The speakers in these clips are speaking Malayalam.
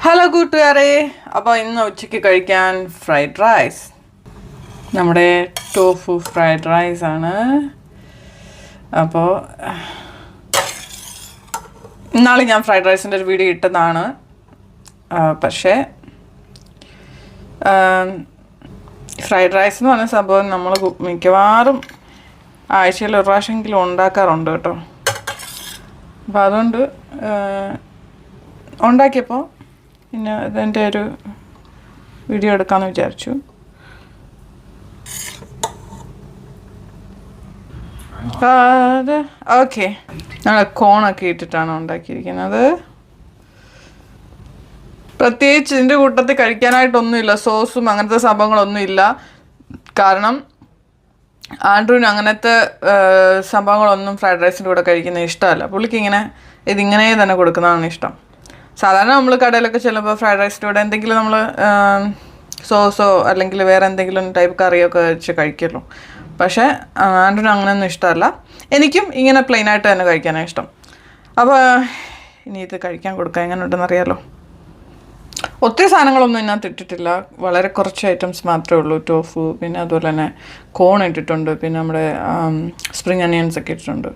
ഹലോ കൂട്ടുകാരെ, അപ്പോൾ ഇന്ന് ഉച്ചയ്ക്ക് കഴിക്കാൻ ഫ്രൈഡ് റൈസ്. നമ്മുടെ ടോഫു ഫ്രൈഡ് റൈസ് ആണ്. അപ്പോൾ ഇന്നാളെ ഞാൻ ഫ്രൈഡ് റൈസിൻ്റെ ഒരു വീഡിയോ ഇട്ടതാണ്. പക്ഷേ ഫ്രൈഡ് റൈസ് എന്ന് പറഞ്ഞ സംഭവം നമ്മൾ മിക്കവാറും ആഴ്ചയിൽ ഒരു പ്രാവശ്യമെങ്കിലും ഉണ്ടാക്കാറുണ്ട് കേട്ടോ. അപ്പോൾ അതുകൊണ്ട് ഉണ്ടാക്കിയപ്പോൾ പിന്നെ ഇതിൻ്റെ ഒരു വീഡിയോ എടുക്കാമെന്ന് വിചാരിച്ചു. അത് ഓക്കെ, ഞങ്ങൾ കോണൊക്കെ ഇട്ടിട്ടാണ് ഉണ്ടാക്കിയിരിക്കുന്നത്. പ്രത്യേകിച്ച് ഇതിൻ്റെ കൂട്ടത്തിൽ കഴിക്കാനായിട്ടൊന്നുമില്ല, സോസും അങ്ങനത്തെ സംഭവങ്ങളൊന്നുമില്ല. കാരണം ആൻഡ്രൂവിന് അങ്ങനത്തെ സംഭവങ്ങളൊന്നും ഫ്രൈഡ് റൈസിൻ്റെ കൂടെ കഴിക്കുന്നത് ഇഷ്ടമല്ല. പുള്ളിക്ക് ഇതിങ്ങനെ തന്നെ കൊടുക്കുന്നതാണ് ഇഷ്ടം. സാധാരണ നമ്മൾ കടയിലൊക്കെ ചെല്ലുമ്പോൾ ഫ്രൈഡ് റൈസിൻ്റെ കൂടെ എന്തെങ്കിലും നമ്മൾ സോസോ അല്ലെങ്കിൽ വേറെ എന്തെങ്കിലും ടൈപ്പ് കറിയൊക്കെ വെച്ച് കഴിക്കുമല്ലോ. പക്ഷേ ആൻഡ്രൂവിന് അങ്ങനെയൊന്നും ഇഷ്ടമല്ല. എനിക്കും ഇങ്ങനെ പ്ലെയിനായിട്ട് തന്നെ കഴിക്കാനാണ് ഇഷ്ടം. അപ്പോൾ ഇനി ഇത് കഴിക്കാൻ കൊടുക്കാം, എങ്ങനെ ഉണ്ടെന്ന് അറിയാമല്ലോ. ഒത്തിരി സാധനങ്ങളൊന്നും ഇതിനകത്ത് ഇട്ടിട്ടില്ല, വളരെ കുറച്ച് ഐറ്റംസ് മാത്രമേ ഉള്ളൂ. ടോഫു, പിന്നെ അതുപോലെ തന്നെ കോൺ ഇട്ടിട്ടുണ്ട്, പിന്നെ നമ്മുടെ സ്പ്രിങ് അനിയൻസ് ഒക്കെ ഇട്ടിട്ടുണ്ട്.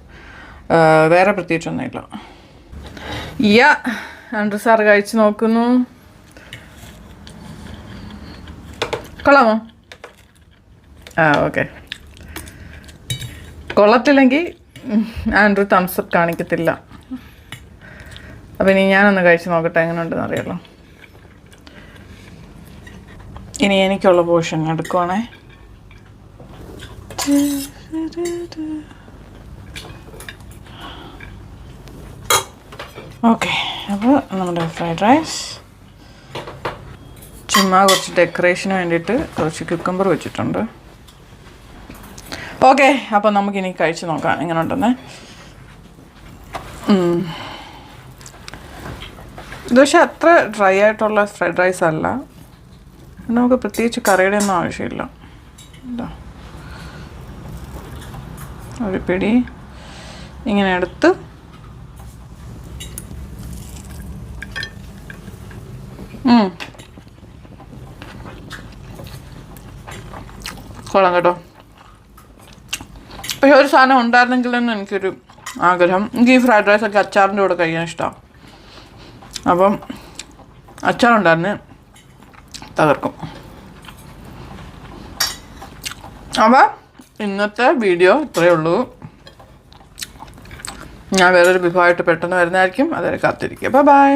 വേറെ പ്രത്യേകിച്ചൊന്നുമില്ല. ആൻഡ്രൂ സാറ് കഴിച്ച് നോക്കുന്നു. കൊള്ളാമോ? ഓക്കെ. കൊള്ളത്തില്ലെങ്കിൽ ആൻഡ്രൂ തംസപ്പ് കാണിക്കത്തില്ല. അപ്പം ഇനി ഞാനൊന്ന് കഴിച്ച് നോക്കട്ടെ എങ്ങനെ ഉണ്ടെന്ന് അറിയാമല്ലോ. ഇനി എനിക്കുള്ള പോർഷൻ എടുക്കുവാണേ. ഓക്കെ, അപ്പോൾ നമ്മുടെ ഫ്രൈഡ് റൈസ് ചുമ്മാ കുറച്ച് ഡെക്കറേഷന് വേണ്ടിയിട്ട് കുറച്ച് ക്യുക്കമ്പർ വെച്ചിട്ടുണ്ട്. ഓക്കെ, അപ്പോൾ നമുക്കിനി കഴിച്ച് നോക്കാം എങ്ങനെ ഉണ്ടെന്ന്. ഇത് പക്ഷേ അത്ര ഡ്രൈ ആയിട്ടുള്ള ഫ്രൈഡ് റൈസ് അല്ല. നമുക്ക് പ്രത്യേകിച്ച് കറിയുടെ ഒന്നും ആവശ്യമില്ല. എന്താ ഒരു പിടി ഇങ്ങനെ എടുത്ത് കൊള്ളാം കേട്ടോ. പക്ഷെ ഒരു സാധനം ഉണ്ടായിരുന്നെങ്കിലെന്ന് എനിക്കൊരു ആഗ്രഹം. എനിക്ക് ഈ ഫ്രൈഡ് റൈസൊക്കെ അച്ചാറിൻ്റെ കൂടെ കഴിക്കാൻ ഇഷ്ടമാണ്. അപ്പം അച്ചാറുണ്ടായിരുന്നു തകർക്കും. അപ്പോൾ ഇന്നത്തെ വീഡിയോ ഇത്രയേ ഉള്ളൂ. ഞാൻ വേറൊരു വിഭവമായിട്ട് പെട്ടെന്ന് വരുന്നതായിരിക്കും. അതുവരെ കാത്തിരിക്കുക. ബൈ.